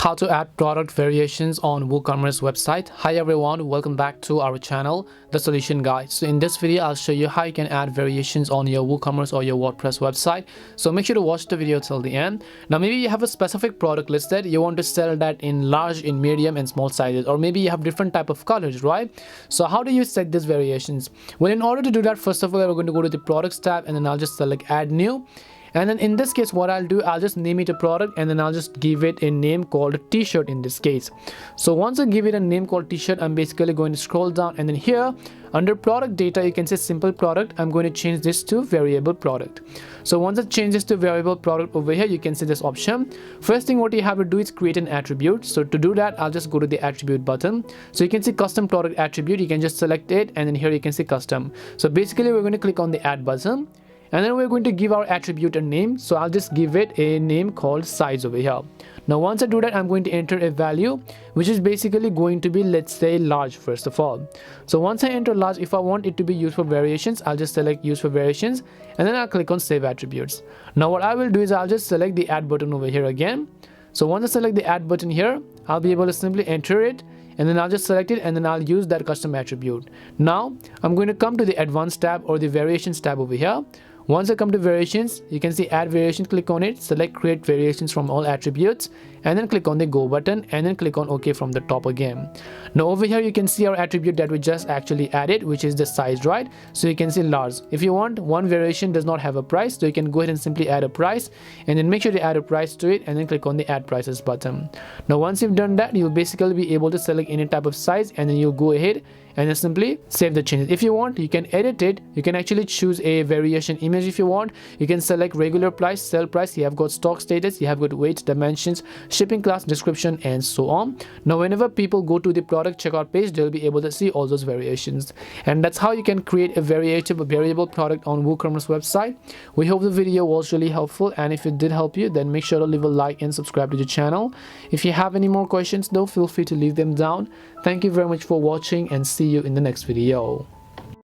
how to add product variations on WooCommerce website. Hi everyone, welcome back to our channel, The Solution Guy. So in this video, I'll show you how you can add variations on your WooCommerce or your WordPress website. So make sure to watch the video till the end. Now maybe you have a specific product listed, you want to sell that in large, in medium and small sizes, or maybe you have different type of colors, right? So how do you set these variations? Well, in order to do that, first of all, we're going to go to the products tab and then I'll just select add new. And then in this case, what I'll do, I'll just name it a product and then I'll just give it a name called t-shirt in this case. So once I give it a name called t-shirt, I'm basically going to scroll down and then here under product data, you can say simple product. I'm going to change this to variable product. So once I change this to variable product over here, you can see this option. First thing what you have to do is create an attribute. So to do that, I'll just go to the attribute button. So you can see custom product attribute. You can just select it and then here you can see custom. So basically we're going to click on the add button. And then we're going to give our attribute a name. So I'll just give it a name called size over here. Now once I do that, I'm going to enter a value which is basically going to be, let's say, large first of all. So once I enter large, if I want it to be used for variations, I'll just select use for variations and then I'll click on save attributes. Now what I will do is I'll just select the add button over here again. So once I select the add button here, I'll be able to simply enter it and then I'll just select it and then I'll use that custom attribute. Now I'm going to come to the advanced tab or the variations tab over here. Once I come to variations, you can see add variation, click on it, select create variations from all attributes and then click on the go button and then click on OK from the top again. Now over here you can see our attribute that we just actually added, which is the size, right? So you can see large. If you want, one variation does not have a price, so you can go ahead and simply add a price and then make sure to add a price to it and then click on the add prices button. Now once you've done that, you'll basically be able to select any type of size and then you'll go ahead and then simply save the changes. If you want, you can edit it. You can actually choose a variation image if you want. You can select regular price, sell price, you have got stock status, you have got weight, dimensions, shipping class, description and so on. Now whenever people go to the product checkout page, they'll be able to see all those variations. And that's how you can create a variable product on WooCommerce website. We hope the video was really helpful, and if it did help you, then make sure to leave a like and subscribe to the channel. If you have any more questions though, feel free to leave them down. Thank you very much for watching and see you in the next video.